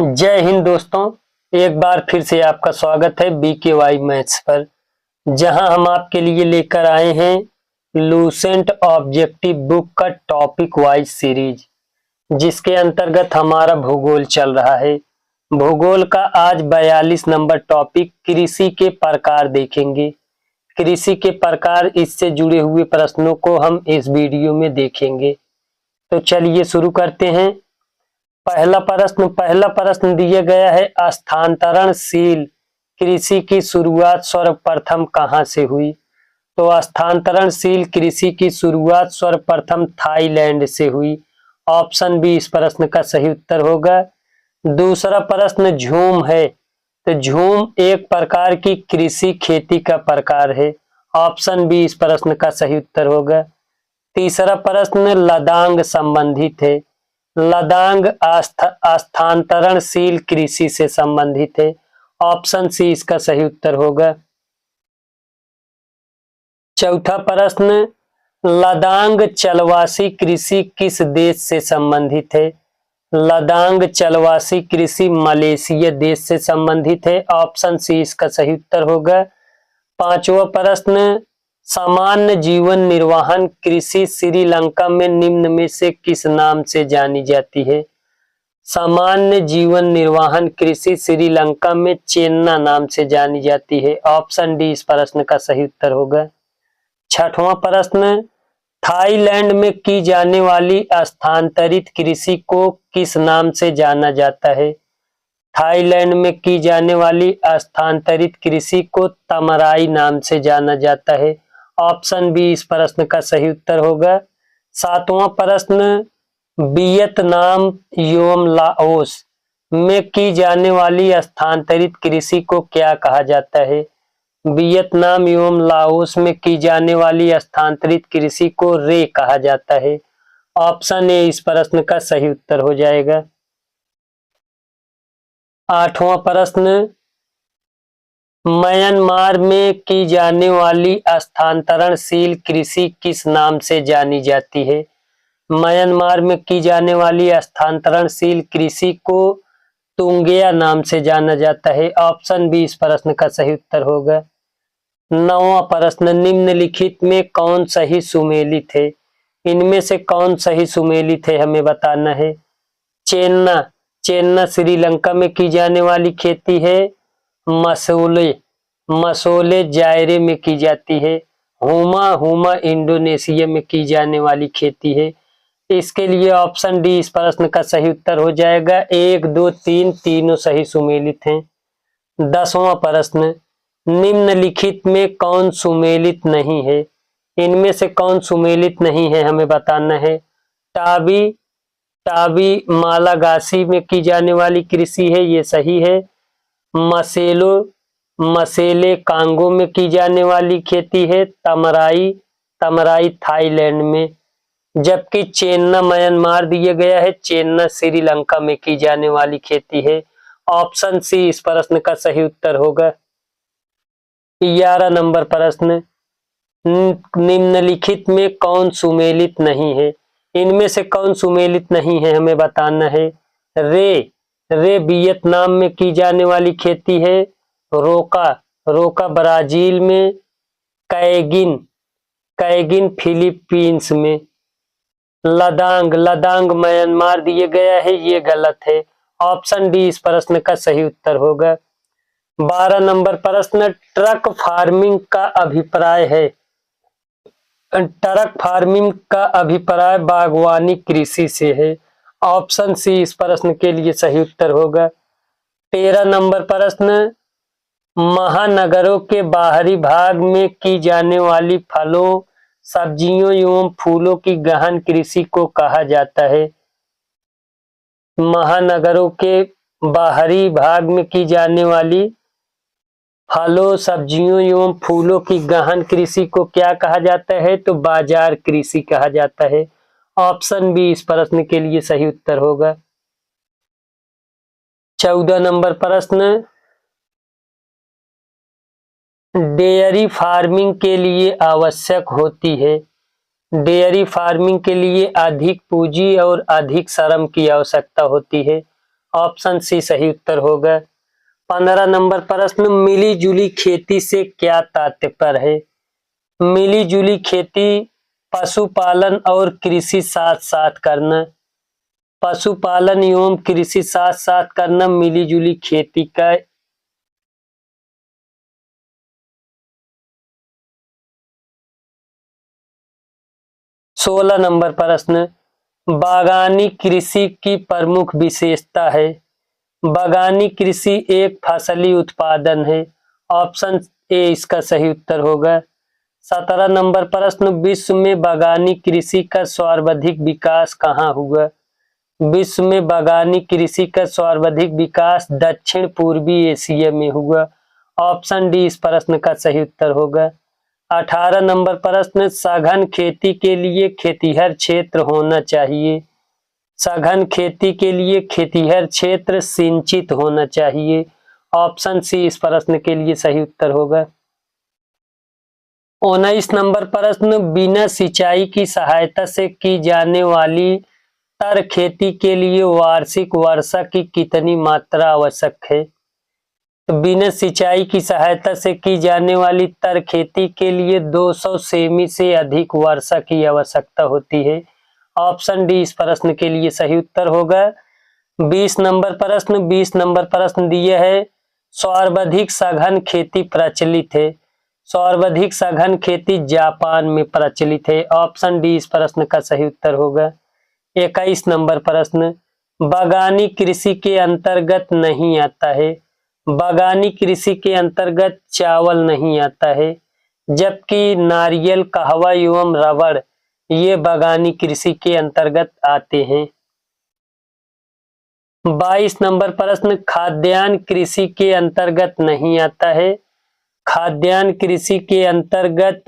जय हिंद दोस्तों। एक बार फिर से आपका स्वागत है BKY मैथ्स पर, जहां हम आपके लिए लेकर आए हैं लूसेंट ऑब्जेक्टिव बुक का टॉपिक वाइज सीरीज, जिसके अंतर्गत हमारा भूगोल चल रहा है। भूगोल का आज 42 नंबर टॉपिक कृषि के प्रकार देखेंगे। कृषि के प्रकार, इससे जुड़े हुए प्रश्नों को हम इस वीडियो में देखेंगे। तो चलिए शुरू करते हैं। पहला प्रश्न दिया गया है, स्थानांतरणशील कृषि की शुरुआत सर्वप्रथम कहां से हुई? तो स्थानांतरणशील कृषि की शुरुआत सर्वप्रथम थाईलैंड से हुई। ऑप्शन बी इस प्रश्न का सही उत्तर होगा। दूसरा प्रश्न झूम है, तो झूम एक प्रकार की कृषि खेती का प्रकार है। ऑप्शन बी इस प्रश्न का सही उत्तर होगा। तीसरा प्रश्न लदांग संबंधित है। लदांग स्थानांतरणशील कृषि से संबंधित है। ऑप्शन सी इसका सही उत्तर होगा। चौथा प्रश्न लदांग चलवासी कृषि किस देश से संबंधित है? लदांग चलवासी कृषि मलेशिया देश से संबंधित है। ऑप्शन सी इसका सही उत्तर होगा। पांचवा प्रश्न सामान्य जीवन निर्वाहन कृषि श्रीलंका में निम्न में से किस नाम से जानी जाती है? सामान्य जीवन निर्वाहन कृषि श्रीलंका में चेन्ना नाम से जानी जाती है। ऑप्शन डी इस प्रश्न का सही उत्तर होगा। छठवां प्रश्न थाईलैंड में की जाने वाली स्थानांतरित कृषि को किस नाम से जाना जाता है? थाईलैंड में की जाने वाली स्थानांतरित कृषि को तमराई नाम से जाना जाता है। ऑप्शन बी इस प्रश्न का सही उत्तर होगा। सातवां प्रश्न वियतनाम एवं लाओस में की जाने वाली स्थानांतरित कृषि को क्या कहा जाता है? वियतनाम एवं लाओस में की जाने वाली स्थानांतरित कृषि को रे कहा जाता है। ऑप्शन ए इस प्रश्न का सही उत्तर हो जाएगा। आठवां प्रश्न म्यांमार में की जाने वाली स्थानांतरणशील कृषि किस नाम से जानी जाती है? म्यांमार में की जाने वाली स्थानांतरणशील कृषि को तुंगिया नाम से जाना जाता है। ऑप्शन बी इस प्रश्न का सही उत्तर होगा। नौवां प्रश्न निम्नलिखित में कौन सही सुमेलित है? इनमें से कौन सही सुमेलित है हमें बताना है। चेन्ना श्रीलंका में की जाने वाली खेती है। मसोले जायरे में की जाती है। हुमा इंडोनेशिया में की जाने वाली खेती है। इसके लिए ऑप्शन डी इस प्रश्न का सही उत्तर हो जाएगा। 1, 2, 3 तीनों सही सुमेलित हैं। 10वां प्रश्न निम्नलिखित में कौन सुमेलित नहीं है? इनमें से कौन सुमेलित नहीं है हमें बताना है। टाबी मालागासी में की जाने वाली कृषि है, ये सही है। मसेले कांगो में की जाने वाली खेती है। तमराई थाईलैंड में, जबकि चेन्ना म्यांमार दिया गया है। चेन्ना श्रीलंका में की जाने वाली खेती है। ऑप्शन सी इस प्रश्न का सही उत्तर होगा। 11 नंबर प्रश्न निम्नलिखित में कौन सुमेलित नहीं है? इनमें से कौन सुमेलित नहीं है हमें बताना है। रे वियतनाम में की जाने वाली खेती है। रोका ब्राजील में। कैगिन फिलीपींस में। लदांग म्यांमार दिए गया है, ये गलत है। ऑप्शन डी इस प्रश्न का सही उत्तर होगा। 12 नंबर प्रश्न ट्रक फार्मिंग का अभिप्राय है। ट्रक फार्मिंग का अभिप्राय बागवानी कृषि से है। ऑप्शन सी इस प्रश्न के लिए सही उत्तर होगा। 13 नंबर प्रश्न महानगरों के बाहरी भाग में की जाने वाली फलों, सब्जियों एवं फूलों की गहन कृषि को कहा जाता है। महानगरों के बाहरी भाग में की जाने वाली फलों, सब्जियों एवं फूलों की गहन कृषि को क्या कहा जाता है? तो बाजार कृषि कहा जाता है। ऑप्शन बी इस प्रश्न के लिए सही उत्तर होगा। 14 नंबर प्रश्न डेयरी फार्मिंग के लिए आवश्यक होती है। डेयरी फार्मिंग के लिए अधिक पूंजी और अधिक श्रम की आवश्यकता होती है। ऑप्शन सी सही उत्तर होगा। 15 नंबर प्रश्न, मिली जुली खेती से क्या तात्पर्य है? मिली जुली खेती पशुपालन और कृषि साथ साथ करना। पशुपालन एवं कृषि साथ साथ करना मिली जुली खेती का 16 नंबर प्रश्न, बागानी कृषि की प्रमुख विशेषता है। बागानी कृषि एक फसली उत्पादन है। ऑप्शन ए इसका सही उत्तर होगा। 17 नंबर प्रश्न, विश्व में बागानी कृषि का सर्वाधिक विकास कहाँ हुआ? विश्व में बागानी कृषि का सर्वाधिक विकास दक्षिण पूर्वी एशिया में हुआ। ऑप्शन डी इस प्रश्न का सही उत्तर होगा। 18 नंबर प्रश्न, सघन खेती के लिए खेतिहर क्षेत्र होना चाहिए। सघन खेती के लिए खेतिहर क्षेत्र सिंचित होना चाहिए। ऑप्शन सी इस प्रश्न के लिए सही उत्तर होगा। 19 नंबर प्रश्न, बिना सिंचाई की सहायता से की जाने वाली तर खेती के लिए वार्षिक वर्षा की कितनी मात्रा आवश्यक है? तो बिना सिंचाई की सहायता से की जाने वाली तर खेती के लिए 200 सेमी से अधिक वर्षा की आवश्यकता होती है। ऑप्शन डी इस प्रश्न के लिए सही उत्तर होगा। 20 नंबर प्रश्न दिया है, सर्वाधिक सघन खेती प्रचलित है। सर्वाधिक सघन खेती जापान में प्रचलित है। ऑप्शन डी इस प्रश्न का सही उत्तर होगा। 21 नंबर प्रश्न, बागानी कृषि के अंतर्गत नहीं आता है। बागानी कृषि के अंतर्गत चावल नहीं आता है, जबकि नारियल, कहवा एवं रबड़ ये बागानी कृषि के अंतर्गत आते हैं। 22 नंबर प्रश्न, खाद्यान्न कृषि के अंतर्गत नहीं आता है। खाद्यान्न कृषि के अंतर्गत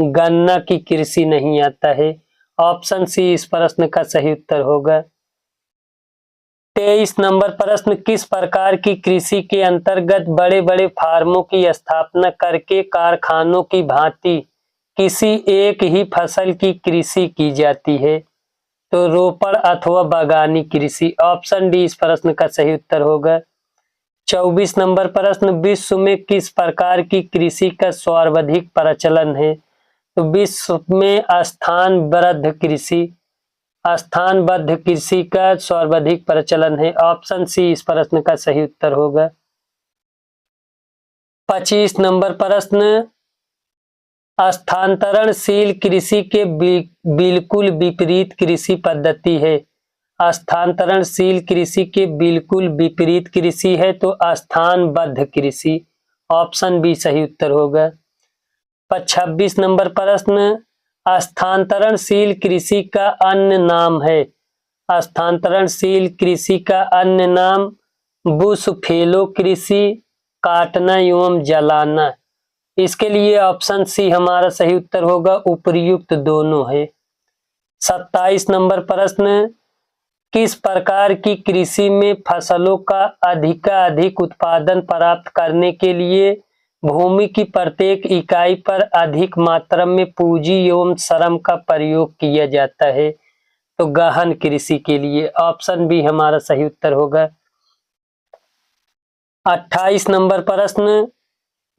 गन्ना की कृषि नहीं आता है। ऑप्शन सी इस प्रश्न का सही उत्तर होगा। 23 नंबर प्रश्न, किस प्रकार की कृषि के अंतर्गत बड़े बड़े फार्मों की स्थापना करके कारखानों की भांति किसी एक ही फसल की कृषि की जाती है? तो रोपड़ अथवा बागानी कृषि। ऑप्शन डी इस प्रश्न का सही उत्तर होगा। 24 नंबर प्रश्न, विश्व में किस प्रकार की कृषि का सर्वाधिक प्रचलन है? तो विश्व में स्थानबद्ध कृषि का सर्वाधिक प्रचलन है। ऑप्शन सी इस प्रश्न का सही उत्तर होगा। 25 नंबर प्रश्न, स्थानांतरणशील कृषि के बिल्कुल विपरीत कृषि पद्धति है। स्थानांतरणशील कृषि के बिल्कुल विपरीत कृषि है तो स्थानबद्ध कृषि। ऑप्शन बी सही उत्तर होगा। 26 नंबर प्रश्न, स्थानांतरणशील कृषि का अन्य नाम है। स्थानांतरणशील कृषि का अन्य नाम बुश फैलो कृषि, काटना एवं जलाना। इसके लिए ऑप्शन सी हमारा सही उत्तर होगा, उपर्युक्त दोनों है। 27 नंबर प्रश्न, किस प्रकार की कृषि में फसलों का अधिकाधिक उत्पादन प्राप्त करने के लिए भूमि की प्रत्येक इकाई पर अधिक मात्रा में पूंजी एवं श्रम का प्रयोग किया जाता है? तो गहन कृषि के लिए। ऑप्शन बी हमारा सही उत्तर होगा। 28 नंबर प्रश्न,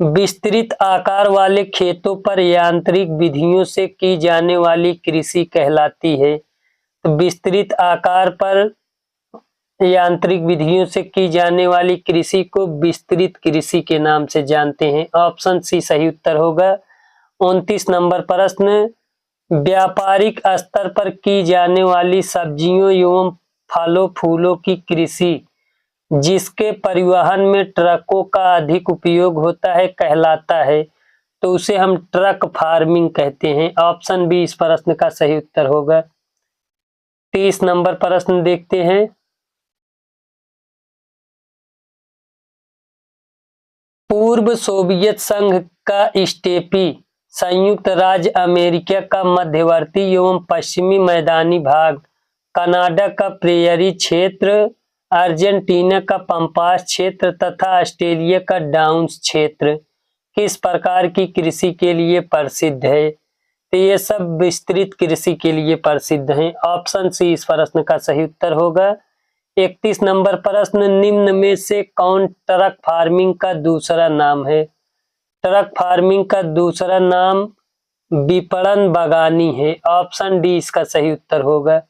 विस्तृत आकार वाले खेतों पर यांत्रिक विधियों से की जाने वाली कृषि कहलाती है। तो विस्तृत आकार पर यांत्रिक विधियों से की जाने वाली कृषि को विस्तृत कृषि के नाम से जानते हैं। ऑप्शन सी सही उत्तर होगा। 29 नंबर प्रश्न, व्यापारिक स्तर पर की जाने वाली सब्जियों एवं फलों फूलों की कृषि जिसके परिवहन में ट्रकों का अधिक उपयोग होता है कहलाता है, तो उसे हम ट्रक फार्मिंग कहते हैं। ऑप्शन बी इस प्रश्न का सही उत्तर होगा। 30 नंबर प्रश्न देखते हैं, पूर्व सोवियत संघ का स्टेपी संयुक्त राज्य अमेरिका का मध्यवर्ती एवं पश्चिमी मैदानी भाग, कनाडा का प्रेयरी क्षेत्र, अर्जेंटीना का पंपास क्षेत्र तथा ऑस्ट्रेलिया का डाउन्स क्षेत्र किस प्रकार की कृषि के लिए प्रसिद्ध है? तो ये सब विस्तृत कृषि के लिए प्रसिद्ध हैं। ऑप्शन सी इस प्रश्न का सही उत्तर होगा। 31 नंबर प्रश्न, निम्न में से कौन ट्रक फार्मिंग का दूसरा नाम है? ट्रक फार्मिंग का दूसरा नाम विपणन बागवानी है। ऑप्शन डी इसका सही उत्तर होगा।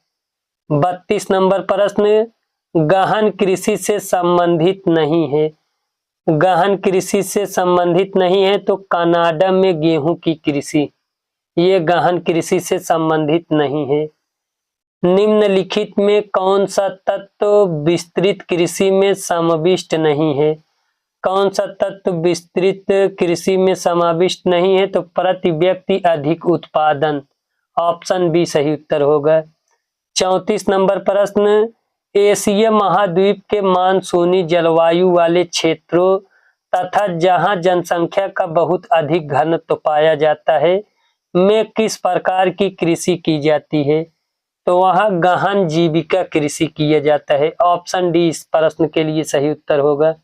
32 नंबर प्रश्न, गहन कृषि से संबंधित नहीं है। गहन कृषि से संबंधित नहीं है तो कनाडा में गेहूं की कृषि, ये गहन कृषि से संबंधित नहीं है। निम्नलिखित में कौन सा तत्व विस्तृत कृषि में समाविष्ट नहीं है? कौन सा तत्व विस्तृत कृषि में समाविष्ट नहीं है? तो प्रति व्यक्ति अधिक उत्पादन। ऑप्शन बी सही उत्तर होगा। 34 नंबर प्रश्न, एशिया महाद्वीप के मानसूनी जलवायु वाले क्षेत्रों तथा जहां जनसंख्या का बहुत अधिक घनत्व पाया जाता है में किस प्रकार की कृषि की जाती है? तो वहां गहन जीविका कृषि किया जाता है। ऑप्शन डी इस प्रश्न के लिए सही उत्तर होगा।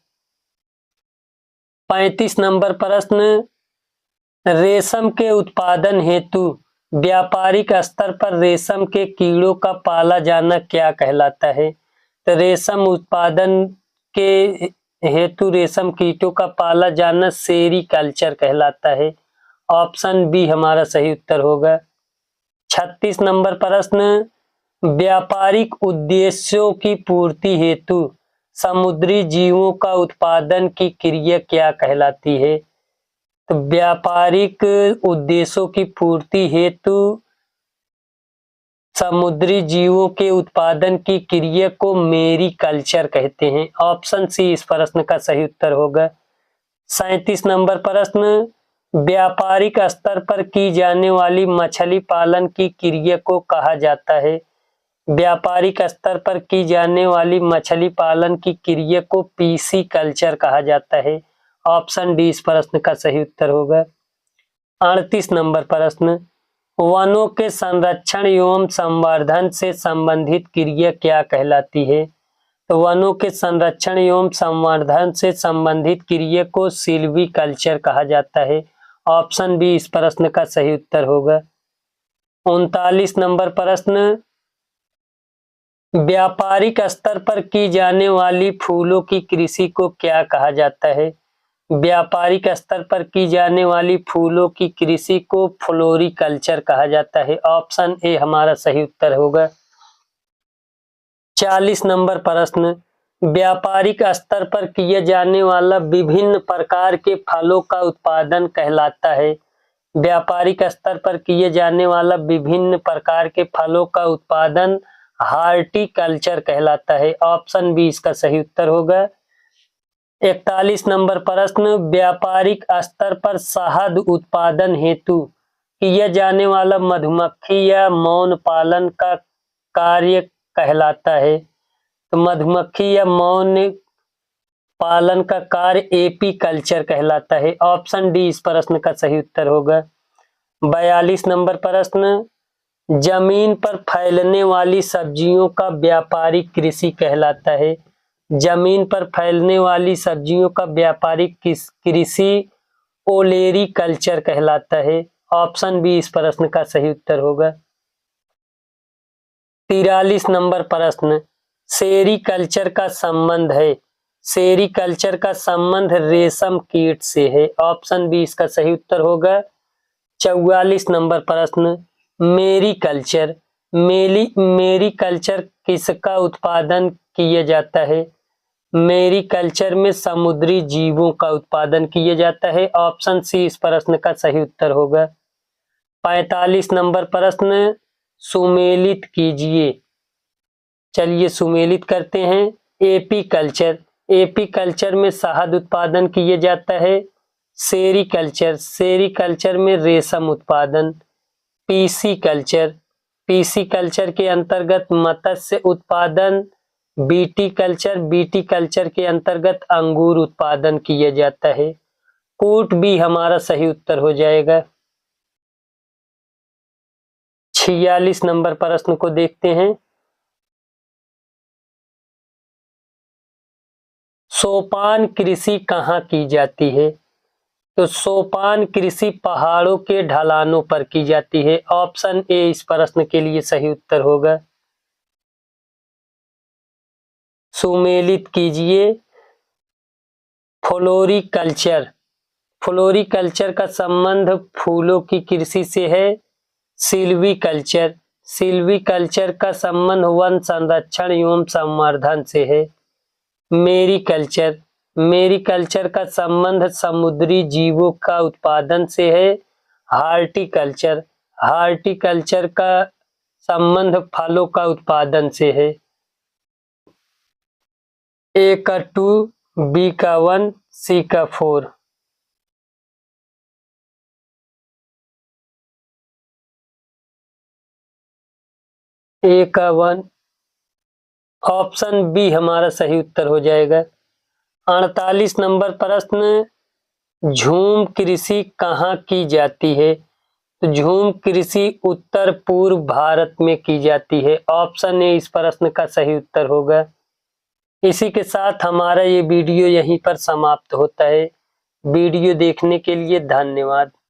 35 नंबर प्रश्न, रेशम के उत्पादन हेतु व्यापारिक स्तर पर रेशम के कीड़ों का पाला जाना क्या कहलाता है? तो रेशम उत्पादन के हेतु रेशम कीटों का पाला जाना सेरीकल्चर कहलाता है। ऑप्शन बी हमारा सही उत्तर होगा। 36 नंबर प्रश्न, व्यापारिक उद्देश्यों की पूर्ति हेतु समुद्री जीवों का उत्पादन की क्रिया क्या कहलाती है? तो व्यापारिक उद्देश्यों की पूर्ति हेतु समुद्री जीवों के उत्पादन की क्रिया को मेरीकल्चर कहते हैं। ऑप्शन सी इस प्रश्न का सही उत्तर होगा। 37 नंबर प्रश्न, व्यापारिक स्तर पर की जाने वाली मछली पालन की क्रिया को कहा जाता है? व्यापारिक स्तर पर की जाने वाली मछली पालन की क्रिया को पीसी कल्चर कहा जाता है। ऑप्शन डी इस प्रश्न का सही उत्तर होगा। 38 नंबर प्रश्न, वनों के संरक्षण एवं संवर्धन से संबंधित क्रिया क्या कहलाती है? तो वनों के संरक्षण एवं संवर्धन से संबंधित क्रिया को सिल्वीकल्चर कहा जाता है। ऑप्शन बी इस प्रश्न का सही उत्तर होगा। 39 नंबर प्रश्न, व्यापारिक स्तर पर की जाने वाली फूलों की कृषि को क्या कहा जाता है? व्यापारिक स्तर पर की जाने वाली फूलों की कृषि को फ्लोरिकल्चर कहा जाता है। ऑप्शन ए हमारा सही उत्तर होगा। 40 नंबर प्रश्न, व्यापारिक स्तर पर किया जाने वाला विभिन्न प्रकार के फलों का उत्पादन कहलाता है? व्यापारिक स्तर पर किए जाने वाला विभिन्न प्रकार के फलों का उत्पादन हार्टिकल्चर कहलाता है। ऑप्शन बी इसका सही उत्तर होगा। 41 नंबर प्रश्न, व्यापारिक स्तर पर शहद उत्पादन हेतु किया जाने वाला मधुमक्खी या मौन पालन का कार्य कहलाता है? तो मधुमक्खी या मौन पालन का कार्य एपीकल्चर कहलाता है। ऑप्शन डी इस प्रश्न का सही उत्तर होगा। 42 नंबर प्रश्न, जमीन पर फैलने वाली सब्जियों का व्यापारिक कृषि कहलाता है? जमीन पर फैलने वाली सब्जियों का व्यापारिक कृषि ओलेरी कल्चर कहलाता है। ऑप्शन बी इस प्रश्न का सही उत्तर होगा। 43 नंबर प्रश्न, सेरीकल्चर का संबंध है? सेरीकल्चर का संबंध रेशम कीट से है। ऑप्शन बी इसका सही उत्तर होगा। 44 नंबर प्रश्न, मेरीकल्चर मेरीकल्चर किसका उत्पादन किया जाता है? मेरीकल्चर में समुद्री जीवों का उत्पादन किया जाता है। ऑप्शन सी इस प्रश्न का सही उत्तर होगा। 45 नंबर प्रश्न, सुमेलित कीजिए। चलिए सुमेलित करते हैं। एपीकल्चर एपीकल्चर में शहद उत्पादन किया जाता है। सेरीकल्चर में रेशम उत्पादन। पीसी कल्चर के अंतर्गत मत्स्य उत्पादन। बीटी कल्चर के अंतर्गत अंगूर उत्पादन किया जाता है। कोट बी हमारा सही उत्तर हो जाएगा। 46 नंबर प्रश्न को देखते हैं। सोपान कृषि कहाँ की जाती है? तो सोपान कृषि पहाड़ों के ढलानों पर की जाती है। ऑप्शन ए इस प्रश्न के लिए सही उत्तर होगा। सुमेलित कीजिए। फ्लोरिकल्चर, फ्लोरिकल्चर का संबंध फूलों की कृषि से है। सिल्वीकल्चर, सिल्वीकल्चर का संबंध वन संरक्षण एवं संवर्धन से है। मेरीकल्चर, मेरीकल्चर का संबंध समुद्री जीवों का उत्पादन से है। हार्टिकल्चर, हार्टिकल्चर का संबंध फलों का उत्पादन से है। ए का 2, बी का 1, सी का 4। ए का 1, ऑप्शन बी हमारा सही उत्तर हो जाएगा। 48 नंबर प्रश्न, झूम कृषि कहाँ की जाती है? तो झूम कृषि उत्तर पूर्व भारत में की जाती है। ऑप्शन ए इस प्रश्न का सही उत्तर होगा। इसी के साथ हमारा ये वीडियो यहीं पर समाप्त होता है। वीडियो देखने के लिए धन्यवाद।